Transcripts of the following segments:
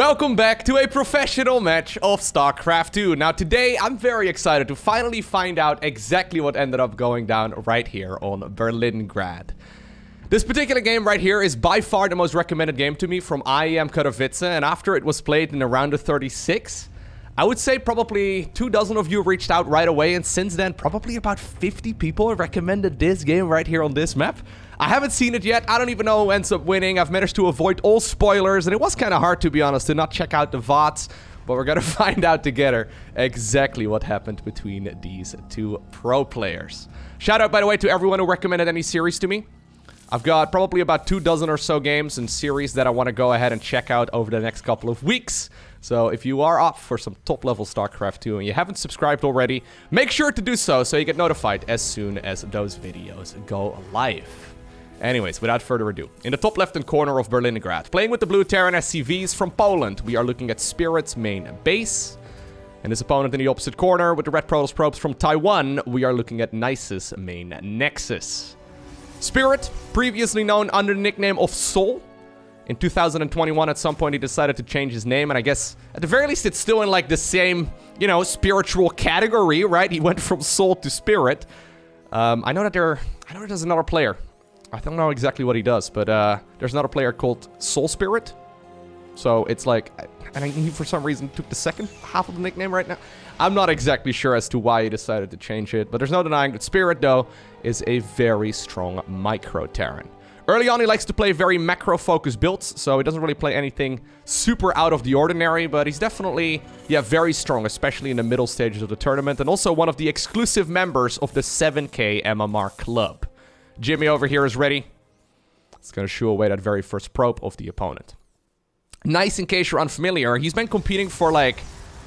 Welcome back to a professional match of StarCraft 2. Now today, I'm very excited to finally find out exactly what ended up going down right here on Berlingrad. This particular game right here is by far the most recommended game to me from IEM Katowice, and after it was played in around the 36, I would say probably 24 of you reached out right away, and since then, probably about 50 people have recommended this game right here on this map. I haven't seen it yet. I don't even know who ends up winning. I've managed to avoid all spoilers, and it was kind of hard, to be honest, to not check out the VODs. But we're gonna find out together exactly what happened between these two pro players. Shout out, by the way, to everyone who recommended any series to me. I've got probably about 24 or so games and series that I want to go ahead and check out over the next couple of weeks. So if you are up for some top-level StarCraft 2 and you haven't subscribed already, make sure to do so you get notified as soon as those videos go live. Anyways, without further ado, in the top left-hand corner of Berlingrad, playing with the blue Terran SCVs from Poland, we are looking at Spirit's main base. And his opponent in the opposite corner, with the red Protoss probes from Taiwan, we are looking at Nice's main Nexus. Spirit, previously known under the nickname of Sol. In 2021, at some point, he decided to change his name, and I guess, at the very least, it's still in, like, the same, you know, spiritual category, right? He went from Sol to Spirit. I know that there's another player. I don't know exactly what he does, but there's another player called Soul Spirit. So it's like, and he for some reason took the second half of the nickname right now. I'm not exactly sure as to why he decided to change it, but there's no denying that Spirit, though, is a very strong micro Terran. Early on, he likes to play very macro-focused builds, so he doesn't really play anything super out of the ordinary, but he's definitely, yeah, very strong, especially in the middle stages of the tournament, and also one of the exclusive members of the 7K MMR club. Jimmy over here is ready. It's going to shoo away that very first probe of the opponent. Nice, in case you're unfamiliar, he's been competing for like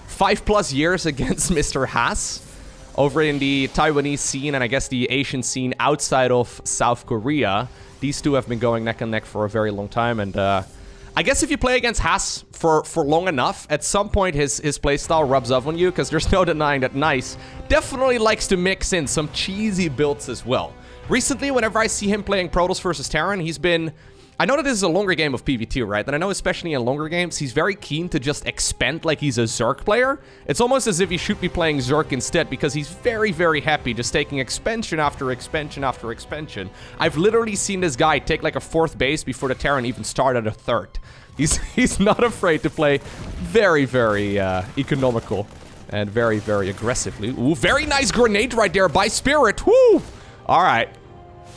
5+ years against Mr. Haas over in the Taiwanese scene and I guess the Asian scene outside of South Korea. These two have been going neck and neck for a very long time, and I guess if you play against Haas for long enough, at some point his playstyle rubs off on you, because there's no denying that Nice definitely likes to mix in some cheesy builds as well. Recently, whenever I see him playing Protoss versus Terran, he's been... I know that this is a longer game of PvT, right? And I know especially in longer games, he's very keen to just expand like he's a Zerg player. It's almost as if he should be playing Zerg instead, because he's very, very happy just taking expansion after expansion after expansion. I've literally seen this guy take like a 4th base before the Terran even started a 3rd. He's not afraid to play very, very economical and very, very aggressively. Ooh, very nice grenade right there by Spirit. Woo! Alright.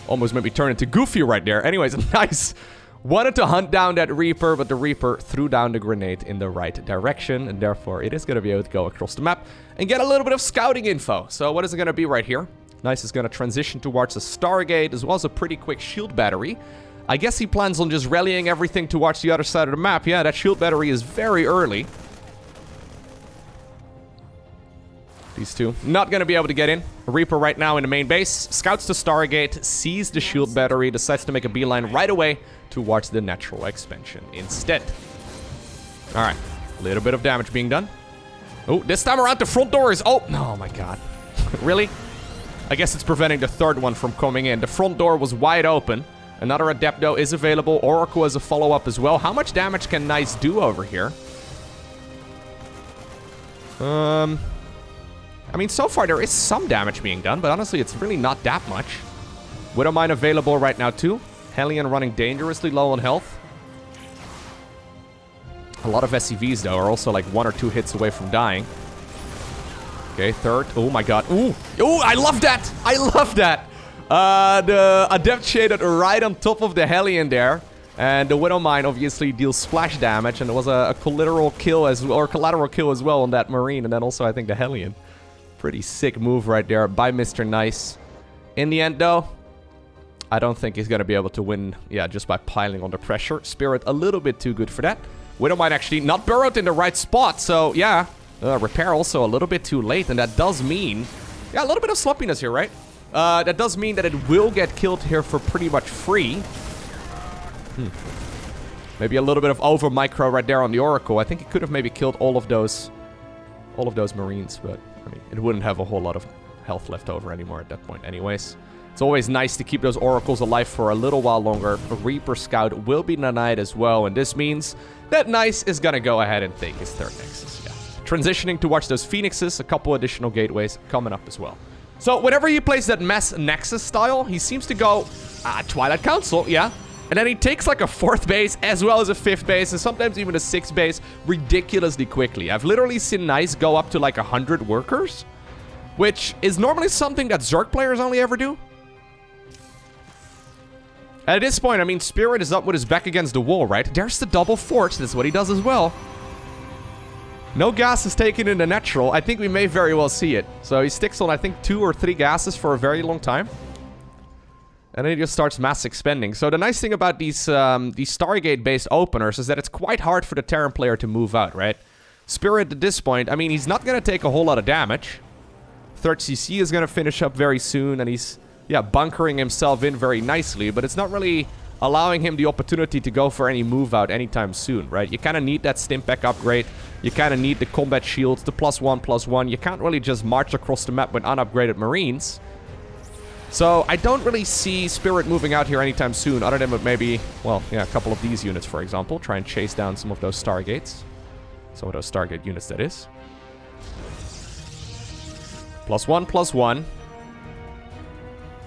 Almost made me turn into Goofy right there. Anyways, nice. Wanted to hunt down that Reaper, but the Reaper threw down the grenade in the right direction, and therefore it is going to be able to go across the map and get a little bit of scouting info. So what is it going to be right here? Nice is going to transition towards a Stargate, as well as a pretty quick shield battery. I guess he plans on just rallying everything towards the other side of the map. Yeah, that shield battery is very early. These two not going to be able to get in. Reaper right now in the main base. Scouts the Stargate, sees the shield battery, decides to make a beeline right away towards the natural expansion instead. Alright, a little bit of damage being done. Oh, this time around the front door is... Oh my god. Really? I guess it's preventing the 3rd one from coming in. The front door was wide open. Another Adepto is available. Oracle is a follow-up as well. How much damage can Nice do over here? I mean, so far there is some damage being done, but honestly, it's really not that much. Widowmine available right now, too. Hellion running dangerously low on health. A lot of SCVs, though, are also like 1 or 2 hits away from dying. Okay, 3rd. Oh, my god. Ooh. Ooh, I love that! I love that! The Adept shaded right on top of the Hellion there. And the Widowmine obviously deals splash damage, and there was a collateral kill as well on that Marine, and then also, I think, the Hellion. Pretty sick move right there by Mr. Nice. In the end, though, I don't think he's going to be able to win, yeah, just by piling under pressure. Spirit a little bit too good for that. Widowmine actually not burrowed in the right spot, so yeah. Repair also a little bit too late, and that does mean... Yeah, a little bit of sloppiness here, right? That does mean that it will get killed here for pretty much free. Maybe a little bit of over-micro right there on the Oracle. I think he could have maybe killed all of those Marines, but... I mean, it wouldn't have a whole lot of health left over anymore at that point anyways. It's always nice to keep those oracles alive for a little while longer. The Reaper Scout will be denied as well, and this means that Nice is gonna go ahead and take his third Nexus. Yeah. Transitioning to watch those Phoenixes, a couple additional gateways coming up as well. So whenever he plays that mass Nexus style, he seems to go Twilight Council, yeah. And then he takes like a 4th base as well as a 5th base and sometimes even a 6th base ridiculously quickly. I've literally seen Nice go up to like 100 workers, which is normally something that Zerg players only ever do. At this point, I mean, Spirit is up with his back against the wall, right? There's the double force. That's what he does as well. No gas is taken in the natural. I think we may very well see it. So he sticks on, I think, 2 or 3 gases for a very long time. And then he just starts mass expending. So the nice thing about these Stargate-based openers is that it's quite hard for the Terran player to move out, right? Spirit at this point, I mean, he's not going to take a whole lot of damage. 3rd CC is going to finish up very soon, and he's, yeah, bunkering himself in very nicely. But it's not really allowing him the opportunity to go for any move out anytime soon, right? You kind of need that Stimpec upgrade. You kind of need the combat shields, the +1/+1. You can't really just march across the map with unupgraded Marines. So I don't really see Spirit moving out here anytime soon, other than with maybe, well, yeah, a couple of these units, for example. Try and chase down some of those Stargates. Some of those Stargate units, that is. +1/+1.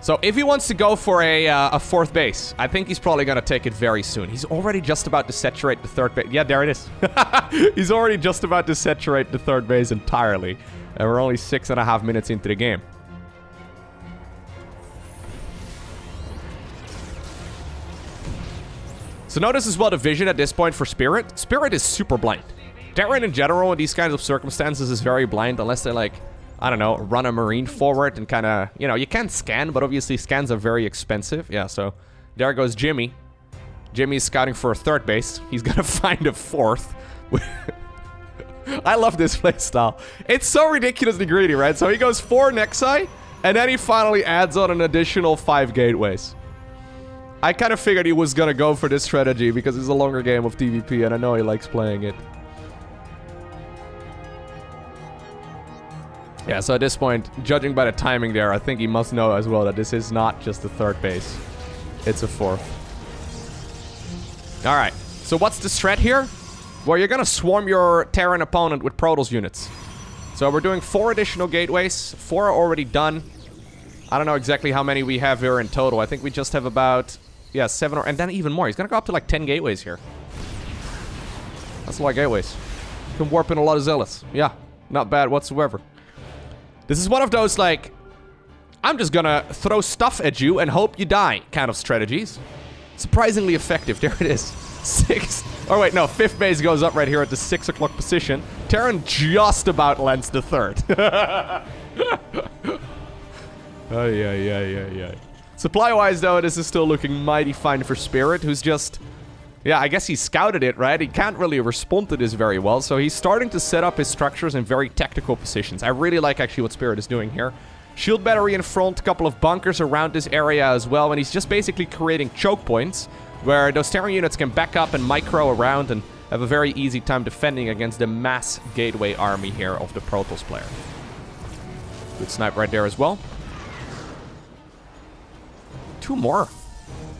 So if he wants to go for a 4th base, I think he's probably going to take it very soon. He's already just about to saturate the 3rd base. Yeah, there it is. He's already just about to saturate the 3rd base entirely. And we're only 6.5 minutes into the game. So notice as well the vision at this point for Spirit. Spirit is super blind. Terran in general in these kinds of circumstances is very blind unless they like, I don't know, run a Marine forward and kind of, you know, you can scan, but obviously scans are very expensive. Yeah, so there goes Jimmy. Jimmy's scouting for a 3rd base. He's gonna find a 4th. I love this playstyle. It's so ridiculously greedy, right? So he goes 4 Nexi, and then he finally adds on an additional 5 gateways. I kind of figured he was gonna go for this strategy because it's a longer game of TVP, and I know he likes playing it. Yeah, so at this point, judging by the timing there, I think he must know as well that this is not just the 3rd base. It's a 4th. Alright, so what's the strat here? Well, you're gonna swarm your Terran opponent with Protoss units. So we're doing 4 additional gateways. 4 are already done. I don't know exactly how many we have here in total. I think we just have about, yeah, 7 or, and then even more. He's gonna go up to like 10 gateways here. That's a lot of gateways. You can warp in a lot of Zealots. Yeah, not bad whatsoever. This is one of those, like, I'm just gonna throw stuff at you and hope you die kind of strategies. Surprisingly effective. There it is. 6. Oh, wait, no. 5th base goes up right here at the 6 o'clock position. Terran just about lands the 3rd. Oh, yeah. Supply-wise, though, this is still looking mighty fine for Spirit, who's just... Yeah, I guess he scouted it, right? He can't really respond to this very well, so he's starting to set up his structures in very tactical positions. I really like, actually, what Spirit is doing here. Shield battery in front, a couple of bunkers around this area as well, and he's just basically creating choke points where those Terran units can back up and micro around and have a very easy time defending against the mass gateway army here of the Protoss player. Good snipe right there as well. 2 more.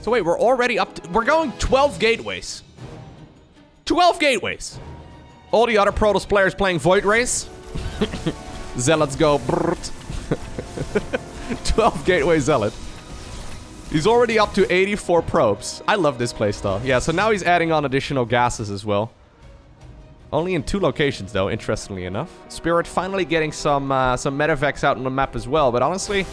So wait, we're already up to, we're going 12 gateways. 12 gateways. All the other Protoss players playing Void Race. Zealots go brrrt. 12 gateway Zealot. He's already up to 84 probes. I love this playstyle. Yeah, so now he's adding on additional gases as well. Only in 2 locations though, interestingly enough. Spirit finally getting some Medivacs out on the map as well, but honestly,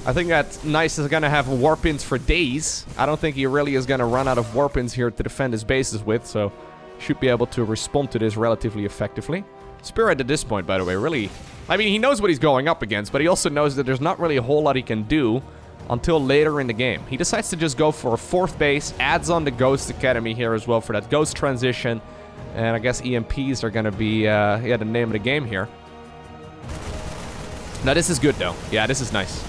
I think that Nice is gonna have warp-ins for days. I don't think he really is gonna run out of warp-ins here to defend his bases with, so should be able to respond to this relatively effectively. Spirit at this point, by the way, really... I mean, he knows what he's going up against, but he also knows that there's not really a whole lot he can do until later in the game. He decides to just go for a 4th base, adds on the Ghost Academy here as well for that Ghost transition, and I guess EMPs are gonna be, yeah, the name of the game here. Now, this is good, though. Yeah, this is nice.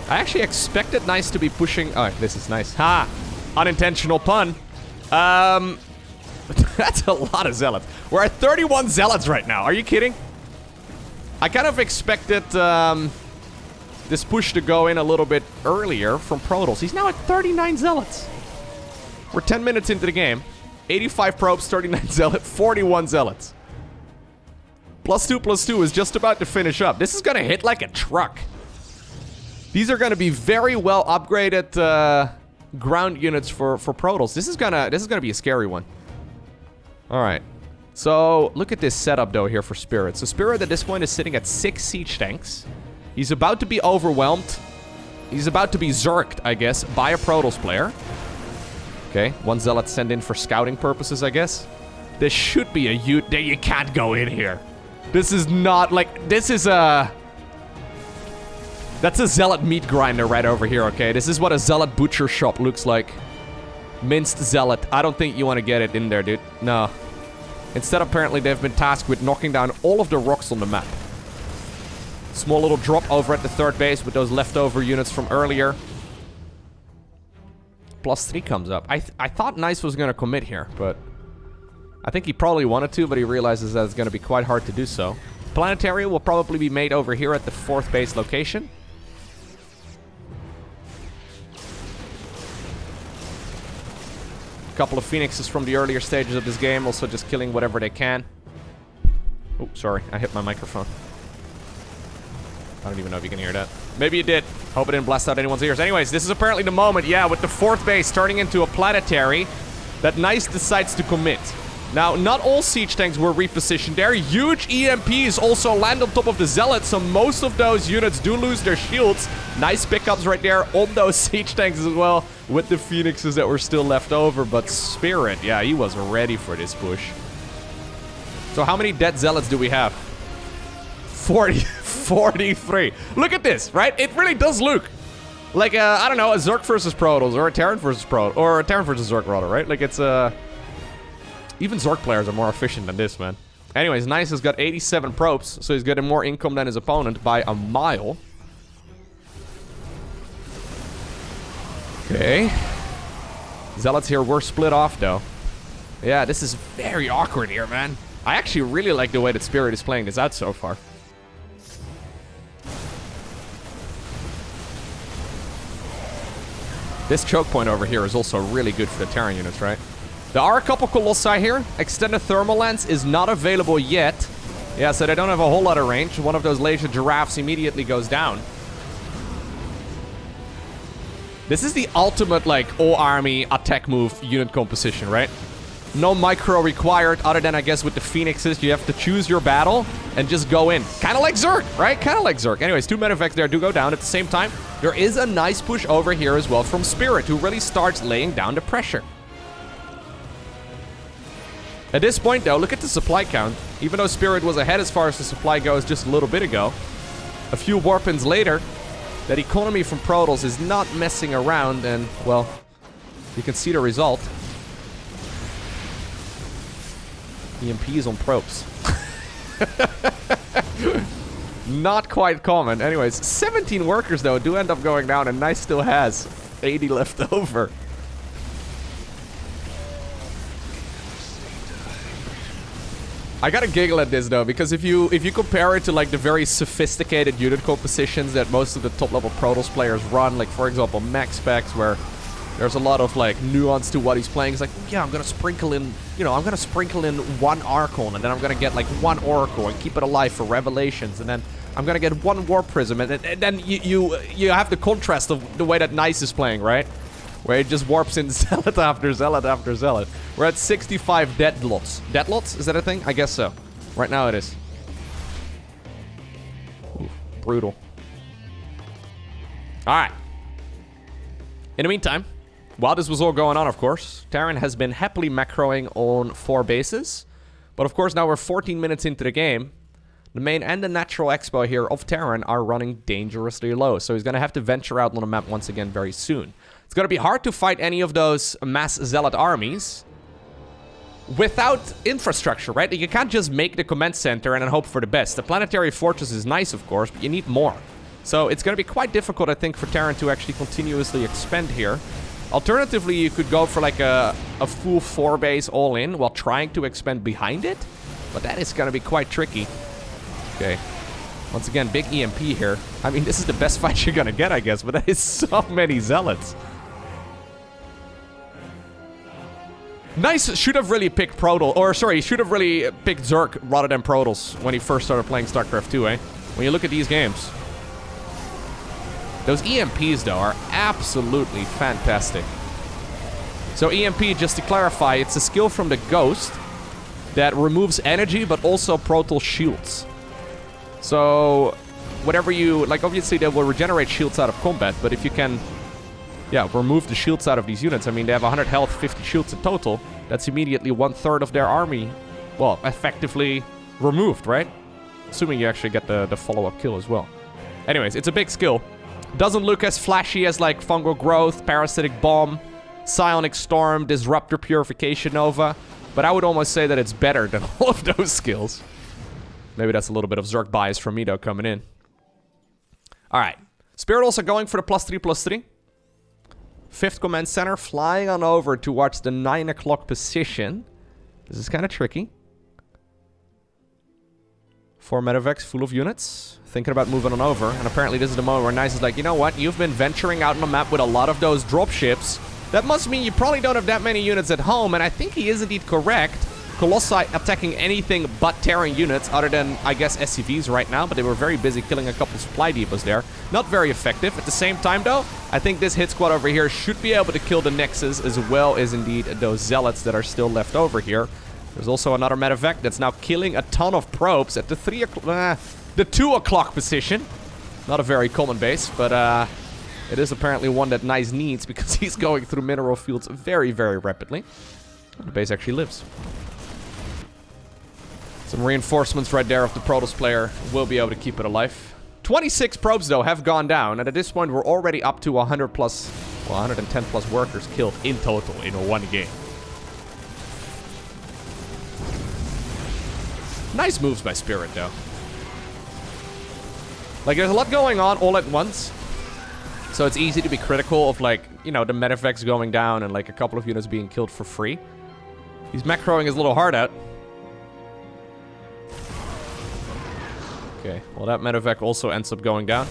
I actually expected Nice to be pushing... Oh, this is nice. Ha! Unintentional pun. That's a lot of Zealots. We're at 31 Zealots right now. Are you kidding? I kind of expected this push to go in a little bit earlier from Protoss. He's now at 39 Zealots. We're 10 minutes into the game. 85 probes, 39 Zealots, 41 Zealots. +2/+2 is just about to finish up. This is gonna hit like a truck. These are gonna be very well upgraded ground units for Protoss. This is gonna be a scary one. Alright. So, look at this setup though here for Spirit. So Spirit at this point is sitting at 6 siege tanks. He's about to be overwhelmed. He's about to be zerged, I guess, by a Protoss player. Okay, 1 Zealot sent in for scouting purposes, I guess. This should be a you can't go in here. This is not like, this is a... That's a Zealot meat grinder right over here, okay? This is what a Zealot butcher shop looks like. Minced Zealot. I don't think you want to get it in there, dude. No. Instead, apparently, they've been tasked with knocking down all of the rocks on the map. Small little drop over at the third base with those leftover units from earlier. +3 comes up. I thought Nice was going to commit here, but... I think he probably wanted to, but he realizes that it's going to be quite hard to do so. Planetary will probably be made over here at the 4th base location. A couple of Phoenixes from the earlier stages of this game, also just killing whatever they can. Oh, sorry, I hit my microphone. I don't even know if you can hear that. Maybe you did. Hope it didn't blast out anyone's ears. Anyways, this is apparently the moment, yeah, with the 4th base turning into a planetary, that Nice decides to commit. Now, not all siege tanks were repositioned there. Huge EMPs also land on top of the Zealots, so most of those units do lose their shields. Nice pickups right there on those siege tanks as well, with the Phoenixes that were still left over. But Spirit, yeah, he was ready for this push. So how many dead Zealots do we have? 43. Look at this, right? It really does look like, I don't know, a Zerg versus Protoss, or a Terran versus Protoss, or a Terran versus Zerg, rather, right? Like, it's, even Zerg players are more efficient than this, man. Anyways, Nice has got 87 probes, so he's getting more income than his opponent by a mile. Okay. Zealots here were split off, though. Yeah, this is very awkward here, man. I actually really like the way that Spirit is playing this out so far. This choke point over here is also really good for the Terran units, right? There are a couple Colossi here. Extended Thermal Lance is not available yet. Yeah, so they don't have a whole lot of range. One of those laser giraffes immediately goes down. This is the ultimate, like, all-army attack move unit composition, right? No micro required, other than, I guess, with the Phoenixes, you have to choose your battle and just go in. Kind of like Zerg, right? Kind of like Zerg. Anyways, 2 Medivacs there do go down. At the same time, there is a nice push over here as well from Spirit, who really starts laying down the pressure. At this point, though, look at the supply count. Even though Spirit was ahead as far as the supply goes just a little bit ago, a few warpins later, that economy from Protoss is not messing around, and, well, you can see the result. EMPs on probes. Not quite common. Anyways, 17 workers, though, do end up going down, and Nice still has 80 left over. I gotta giggle at this, though, because if you compare it to, like, the very sophisticated unit compositions that most of the top-level Protoss players run, like, for example, Max Specs, where there's a lot of, like, nuance to what he's playing. It's like, yeah, I'm gonna sprinkle in, you know, I'm gonna sprinkle in 1 Archon, and then I'm gonna get, like, 1 Oracle and keep it alive for Revelations, and then I'm gonna get 1 War Prism, and then you have the contrast of the way that Nice is playing, right? Where it just warps in Zealot after Zealot after Zealot. We're at 65 Deadlots. Deadlots? Is that a thing? I guess so. Right now it is. Ooh, brutal. Alright. In the meantime, while this was all going on, of course, Terran has been happily macroing on 4 bases. But of course, now we're 14 minutes into the game. The main and the natural expo here of Terran are running dangerously low. So he's going to have to venture out on the map once again very soon. It's going to be hard to fight any of those mass Zealot armies without infrastructure, right? You can't just make the command center and then hope for the best. The planetary fortress is nice, of course, but you need more. So it's going to be quite difficult, I think, for Terran to actually continuously expand here. Alternatively, you could go for like a full 4 base all in while trying to expand behind it. But that is going to be quite tricky. Okay. Once again, big EMP here. I mean, this is the best fight you're gonna get, I guess, but that is so many Zealots. Nice, should have really picked Protoss, or sorry, should have really picked Zerg rather than Protoss when he first started playing StarCraft 2, eh? When you look at these games. Those EMPs, though, are absolutely fantastic. So EMP, just to clarify, it's a skill from the Ghost that removes energy, but also Protoss shields. So, whatever you... Like, obviously, they will regenerate shields out of combat, but if you can... Yeah, remove the shields out of these units. I mean, they have 100 health, 50 shields in total. That's immediately 1/3 of their army, well, effectively removed, right? Assuming you actually get the follow-up kill as well. Anyways, it's a big skill. Doesn't look as flashy as, like, Fungal Growth, Parasitic Bomb, Psionic Storm, Disruptor Purification Nova. But I would almost say that it's better than all of those skills. Maybe that's a little bit of Zerg bias from me, though, coming in. Alright. Spirit also going for the +3/+3. 5th Command Center, flying on over towards the 9 o'clock position. This is kind of tricky. 4 Medivacs full of units. Thinking about moving on over. And apparently this is the moment where Nice is like, you know what? You've been venturing out on the map with a lot of those dropships. That must mean you probably don't have that many units at home. And I think he is indeed correct. Colossi attacking anything but Terran units other than, I guess, SCVs right now. But they were very busy killing a couple supply depots there. Not very effective. At the same time, though, I think this hit squad over here should be able to kill the Nexus as well as, indeed, those Zealots that are still left over here. There's also another Medivac that's now killing a ton of probes at the 2 o'clock position. Not a very common base, but it is apparently one that Nice needs because he's going through mineral fields very, very rapidly. The base actually lives. Some reinforcements right there of the Protoss player will be able to keep it alive. 26 probes, though, have gone down, and at this point we're already up to 100 plus, well, 110 plus workers killed in total in one game. Nice moves by Spirit, though. Like, there's a lot going on all at once, so it's easy to be critical of, like, you know, the Medivacs going down and, like, a couple of units being killed for free. He's macroing his little heart out. Okay, well, that Medivac also ends up going down.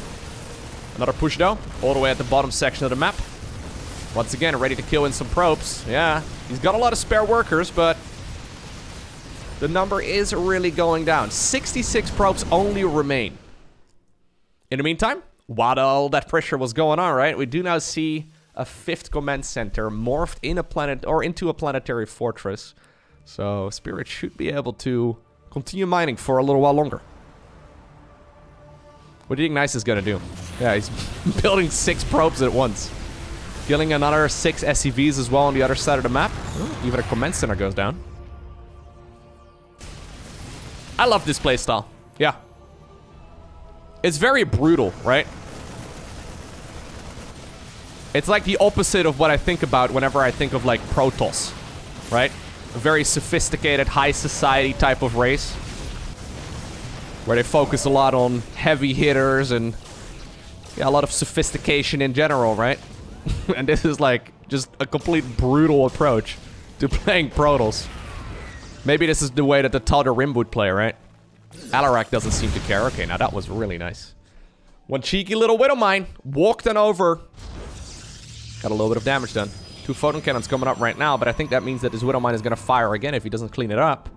Another push, though, all the way at the bottom section of the map. Once again, ready to kill in some probes. Yeah, he's got a lot of spare workers, but the number is really going down. 66 probes only remain. In the meantime, while all that pressure was going on, right, we do now see a 5th command center morphed in a planet or into a planetary fortress. So Spirit should be able to continue mining for a little while longer. What do you think Nice is gonna do? Yeah, he's building 6 probes at once. Killing another 6 SCVs as well on the other side of the map. Even a command center goes down. I love this playstyle. Yeah. It's very brutal, right? It's like the opposite of what I think about whenever I think of, like, Protoss, right? A very sophisticated, high society type of race. Where they focus a lot on heavy hitters and, yeah, a lot of sophistication in general, right? And this is, like, just a complete brutal approach to playing Protoss. Maybe this is the way that the Tal'Darim Rim would play, right? Alarak doesn't seem to care. Okay, now that was really nice. One cheeky little Widowmine walked on over. Got a little bit of damage done. 2 photon cannons coming up right now, but I think that means that this Widowmine is going to fire again if he doesn't clean it up.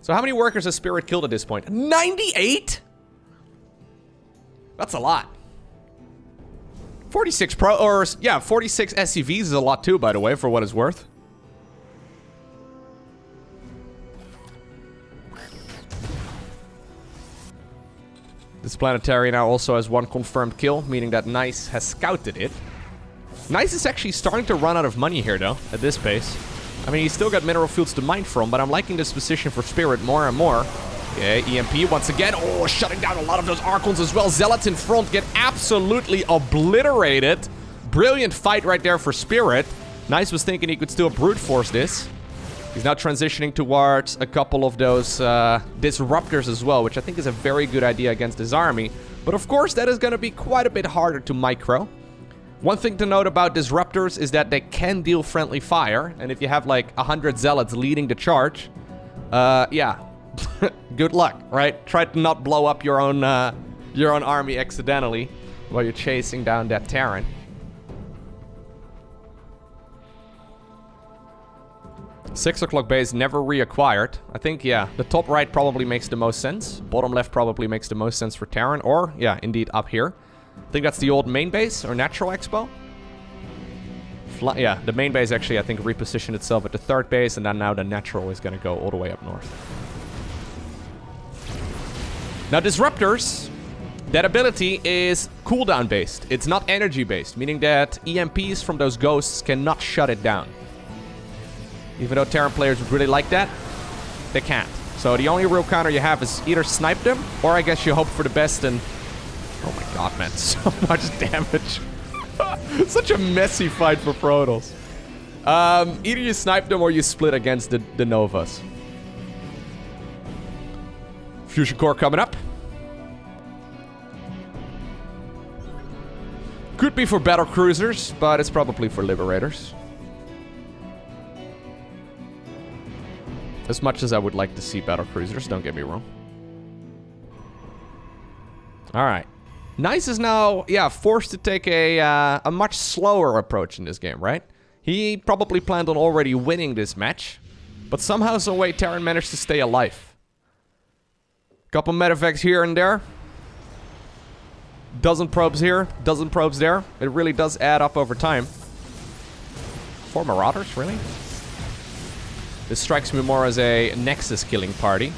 So how many workers has Spirit killed at this point? 98? That's a lot. 46 46 SCVs is a lot too, by the way, for what it's worth. This planetary now also has 1 confirmed kill, meaning that Nice has scouted it. Nice is actually starting to run out of money here, though, at this pace. I mean, he's still got mineral fields to mine from, but I'm liking this position for Spirit more and more. Okay, EMP once again. Oh, shutting down a lot of those Archons as well. Zealots in front get absolutely obliterated. Brilliant fight right there for Spirit. Nice was thinking he could still brute force this. He's now transitioning towards a couple of those disruptors as well, which I think is a very good idea against his army. But of course, that is going to be quite a bit harder to micro. One thing to note about disruptors is that they can deal friendly fire. And if you have like 100 Zealots leading the charge, yeah, good luck, right? Try to not blow up your own army accidentally while you're chasing down that Terran. Six o'clock base never reacquired. I think, yeah, the top right probably makes the most sense. Bottom left probably makes the most sense for Terran. Or, yeah, indeed, up here. I think that's the old main base or natural expo. Yeah, the main base actually, I think, repositioned itself at the third base. And then now the natural is going to go all the way up north. Now, Disruptors, that ability is cooldown based. It's not energy based, meaning that EMPs from those ghosts cannot shut it down. Even though Terran players would really like that, they can't. So the only real counter you have is either snipe them, or I guess you hope for the best and... Oh my god, man. So much damage. Such a messy fight for Protoss. Either you snipe them or you split against the Novas. Fusion Core coming up. Could be for battle cruisers, but it's probably for liberators. As much as I would like to see battle cruisers, don't get me wrong. Alright. Nice is now, yeah, forced to take a much slower approach in this game, right? He probably planned on already winning this match, but somehow, some way, Terran managed to stay alive. Couple Medivacs here and there. Dozen probes here, dozen probes there. It really does add up over time. 4 Marauders, really? This strikes me more as a Nexus killing party.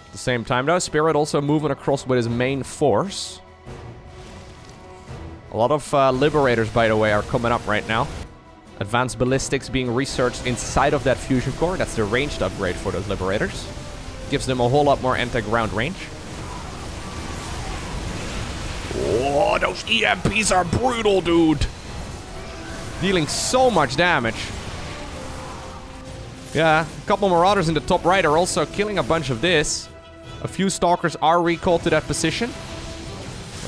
At the same time though, Spirit also moving across with his main force. A lot of Liberators, by the way, are coming up right now. Advanced Ballistics being researched inside of that Fusion Core. That's the ranged upgrade for those Liberators. Gives them a whole lot more anti-ground range. Oh, those EMPs are brutal, dude. Dealing so much damage. Yeah, a couple Marauders in the top right are also killing a bunch of this. A few Stalkers are recalled to that position.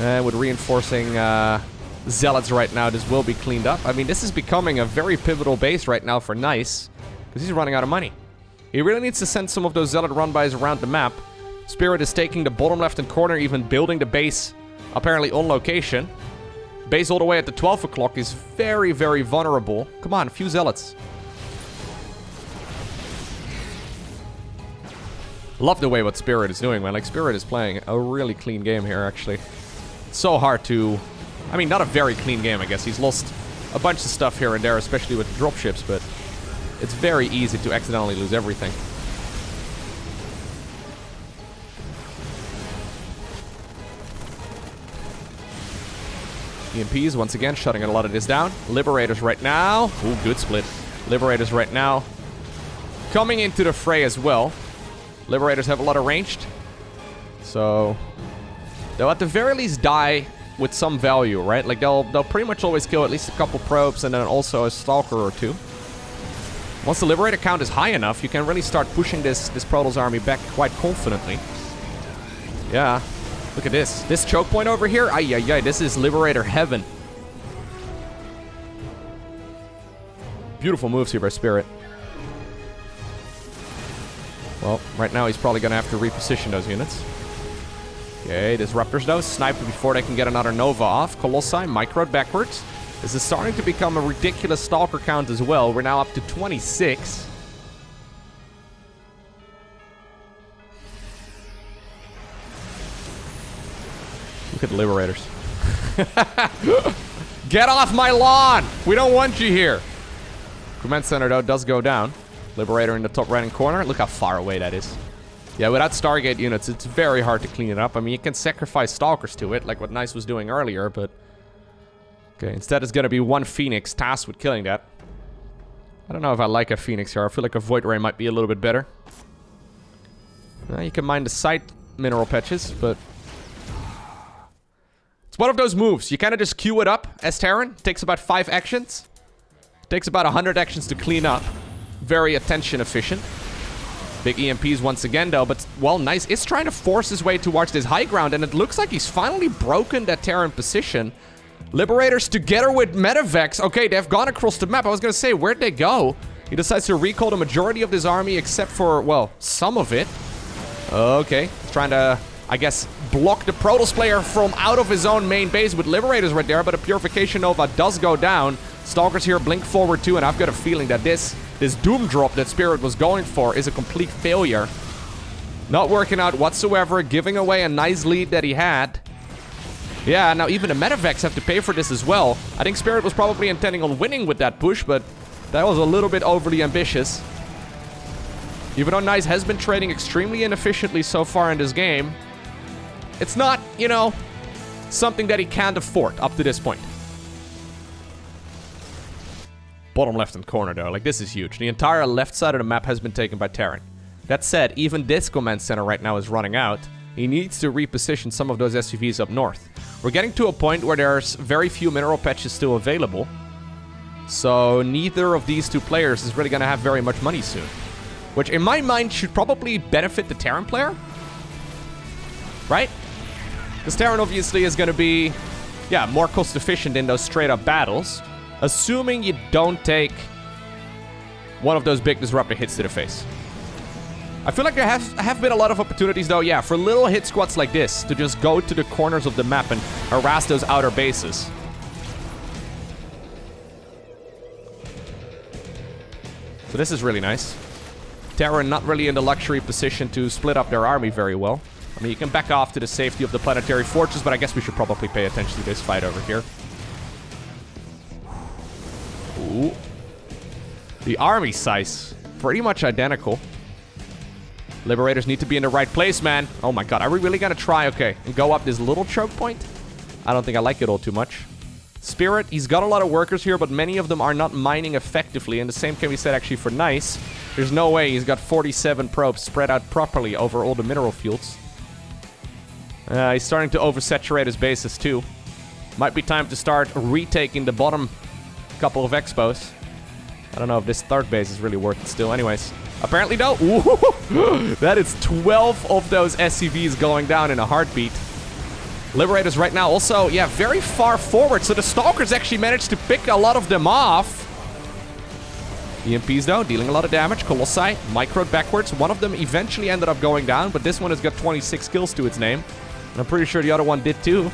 And with reinforcing Zealots right now, this will be cleaned up. I mean, this is becoming a very pivotal base right now for Nice. Because he's running out of money. He really needs to send some of those Zealot run-bys around the map. Spirit is taking the bottom left-hand corner, even building the base apparently on location. Base all the way at the 12 o'clock is very, very vulnerable. Come on, a few Zealots. Love the way what Spirit is doing, man. Like, Spirit is playing a really clean game here, actually. It's so hard to... I mean, not a very clean game, I guess. He's lost a bunch of stuff here and there, especially with dropships, but it's very easy to accidentally lose everything. EMPs, once again, shutting a lot of this down. Liberators right now. Ooh, good split. Liberators right now coming into the fray as well. Liberators have a lot of ranged. So they'll at the very least die with some value, right? Like they'll pretty much always kill at least a couple probes and then also a Stalker or two. Once the Liberator count is high enough, you can really start pushing this Protoss army back quite confidently. Yeah. Look at this. This choke point over here. Ay, ay, ay. This is Liberator heaven. Beautiful moves here by Spirit. Well, right now he's probably going to have to reposition those units. Okay, Disruptors though, sniped before they can get another Nova off. Colossi, microed backwards. This is starting to become a ridiculous Stalker count as well. We're now up to 26. Look at the Liberators. Get off my lawn! We don't want you here. Command Center though does go down. Liberator in the top right-hand corner. Look how far away that is. Yeah, without Stargate units, it's very hard to clean it up. I mean, you can sacrifice Stalkers to it, like what Nice was doing earlier, but... Okay, instead it's gonna be one Phoenix tasked with killing that. I don't know if I like a Phoenix here. I feel like a Void Ray might be a little bit better. You can mine the side mineral patches, but... It's one of those moves. You kind of just queue it up as Terran. Takes about 5 actions. Takes about 100 actions to clean up. Very attention efficient. Big EMPs once again though, but well, Nice is trying to force his way towards this high ground, and it looks like he's finally broken that Terran position. Liberators together with Medivacs. Okay, they've gone across the map. I was gonna say, where'd they go? He decides to recall the majority of this army except for, well, some of it. Okay. He's trying to, I guess, block the Protoss player from out of his own main base with Liberators right there, but a Purification Nova does go down. Stalkers here blink forward too, and I've got a feeling that this Doom drop that Spirit was going for is a complete failure. Not working out whatsoever, giving away a nice lead that he had. Yeah, now even the Medivacs have to pay for this as well. I think Spirit was probably intending on winning with that push, but that was a little bit overly ambitious. Even though Nice has been trading extremely inefficiently so far in this game, it's not, you know, something that he can't afford up to this point. Bottom left-hand corner, though. Like, this is huge. The entire left side of the map has been taken by Terran. That said, even this command center right now is running out. He needs to reposition some of those SCVs up north. We're getting to a point where there's very few mineral patches still available. So neither of these two players is really going to have very much money soon. Which, in my mind, should probably benefit the Terran player. Right? Because Terran obviously is going to be, yeah, more cost efficient in those straight-up battles. Assuming you don't take one of those big disruptor hits to the face. I feel like there have been a lot of opportunities, though, yeah, for little hit squads like this to just go to the corners of the map and harass those outer bases. So this is really nice. Terran not really in the luxury position to split up their army very well. I mean, you can back off to the safety of the planetary fortress, but I guess we should probably pay attention to this fight over here. Ooh. The army size, pretty much identical. Liberators need to be in the right place, man. Oh my god, are we really gonna try, okay, and go up this little choke point? I don't think I like it all too much. Spirit, he's got a lot of workers here, but many of them are not mining effectively, and the same can be said actually for Nice. There's no way he's got 47 probes spread out properly over all the mineral fields. He's starting to oversaturate his bases too. Might be time to start retaking the bottom couple of expos. I don't know if this third base is really worth it still. Anyways, apparently though, ooh, that is 12 of those SCVs going down in a heartbeat. Liberators right now also, yeah, very far forward. So the Stalkers actually managed to pick a lot of them off. EMPs though, dealing a lot of damage. Colossi, microed backwards. One of them eventually ended up going down, but this one has got 26 kills to its name. And I'm pretty sure the other one did too.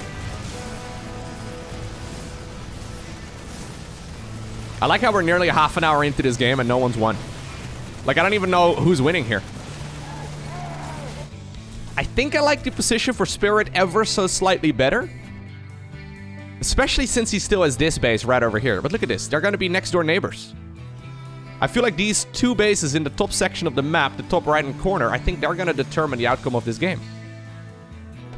I like how we're nearly half an hour into this game and no one's won. Like, I don't even know who's winning here. I think I like the position for Spirit ever so slightly better. Especially since he still has this base right over here. But look at this. They're going to be next door neighbors. I feel like these two bases in the top section of the map, the top right-hand corner, I think they're going to determine the outcome of this game.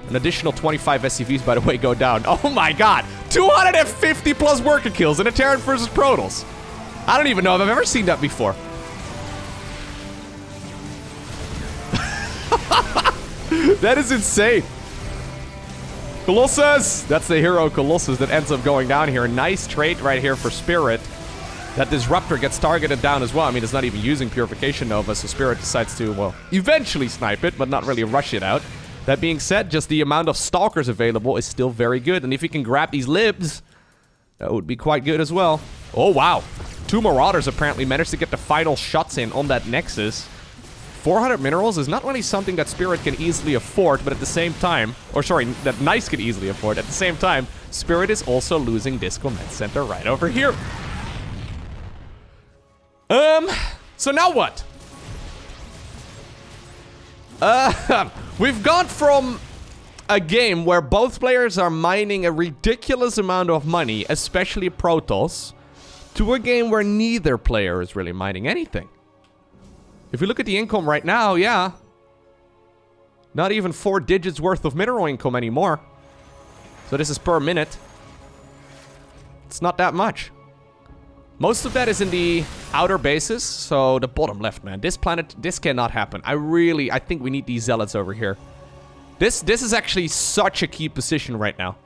An additional 25 SCVs, by the way, go down. Oh my god! 250 plus worker kills in a Terran versus Protoss. I don't even know if I've ever seen that before. That is insane. Colossus! That's the hero Colossus that ends up going down here. Nice trait right here for Spirit. That Disruptor gets targeted down as well. I mean, it's not even using Purification Nova, so Spirit decides to, well, eventually snipe it, but not really rush it out. That being said, just the amount of Stalkers available is still very good. And if he can grab these Libs, that would be quite good as well. Oh, wow. 2 Marauders apparently managed to get the final shots in on that Nexus. 400 minerals is not really something that Spirit can easily afford, but at the same time, or sorry, that Nice can easily afford. At the same time, Spirit is also losing this command center right over here. So now what? We've gone from a game where both players are mining a ridiculous amount of money, especially Protoss, to a game where neither player is really mining anything. If you look at the income right now, yeah. Not even 4 digits worth of mineral income anymore. So this is per minute. It's not that much. Most of that is in the outer bases, so the bottom left, man. This planet, this cannot happen. I think we need these Zealots over here. This is actually such a key position right now.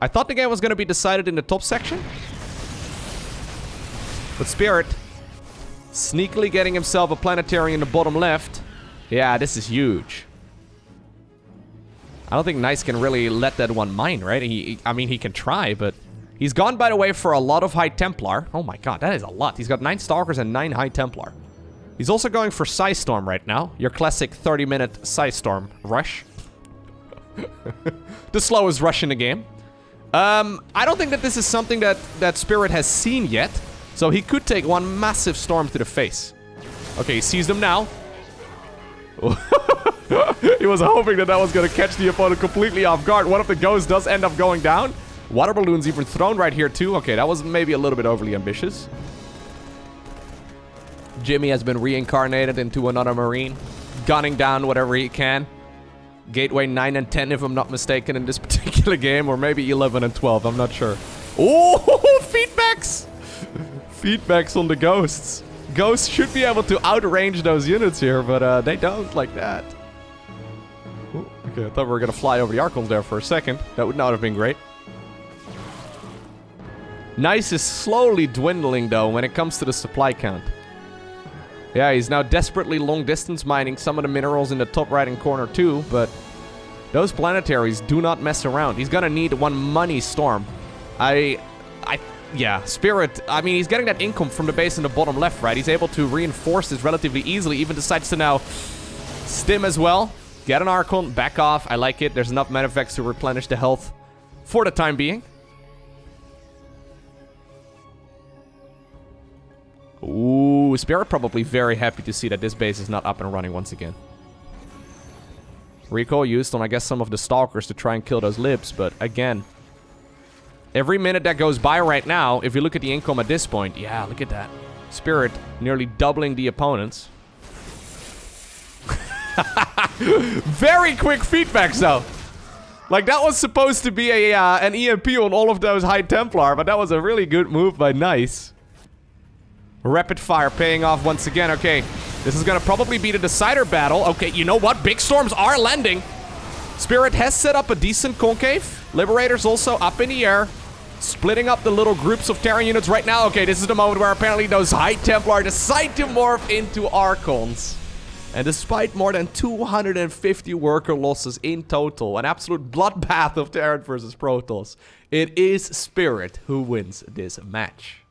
I thought the game was going to be decided in the top section. But Spirit, sneakily getting himself a planetary in the bottom left. Yeah, this is huge. I don't think Nice can really let that one mine, right? I mean, he can try, but He's gone, by the way, for a lot of High Templar. Oh my god, that is a lot. He's got 9 Stalkers and 9 High Templar. He's also going for Psy Storm right now. Your classic 30-minute Psy Storm rush. The slowest rush in the game. I don't think that this is something that Spirit has seen yet. So he could take one massive storm to the face. Okay, he sees them now. He was hoping that was going to catch the opponent completely off guard. One of the ghosts does end up going down. Water balloons even thrown right here too. Okay, that was maybe a little bit overly ambitious. Jimmy has been reincarnated into another Marine. Gunning down whatever he can. Gateway 9 and 10 if I'm not mistaken in this particular game. Or maybe 11 and 12, I'm not sure. Oh, feedbacks! Feedbacks on the ghosts. Ghosts should be able to outrange those units here, but they don't like that. Ooh, okay, I thought we were gonna fly over the Archons there for a second. That would not have been great. Nice is slowly dwindling though when it comes to the supply count. Yeah, he's now desperately long distance mining some of the minerals in the top right hand corner too, but those planetaries do not mess around. He's gonna need one money storm. Yeah, Spirit, I mean, he's getting that income from the base in the bottom left, right? He's able to reinforce this relatively easily, even decides to now stim as well. Get an Archon, back off, I like it. There's enough Medivacs to replenish the health for the time being. Ooh, Spirit probably very happy to see that this base is not up and running once again. Recall used on, I guess, some of the Stalkers to try and kill those libs, but again... Every minute that goes by right now, if you look at the income at this point, yeah, look at that. Spirit nearly doubling the opponents. Very quick feedbacks, though. Like, that was supposed to be an EMP on all of those High Templar, but that was a really good move by Nice. Rapid fire paying off once again. Okay, this is gonna probably be the decider battle. Okay, you know what? Big storms are landing. Spirit has set up a decent concave. Liberators also up in the air. Splitting up the little groups of Terran units right now. Okay, this is the moment where apparently those High Templar decide to morph into Archons. And despite more than 250 worker losses in total, an absolute bloodbath of Terran versus Protoss, it is Spirit who wins this match.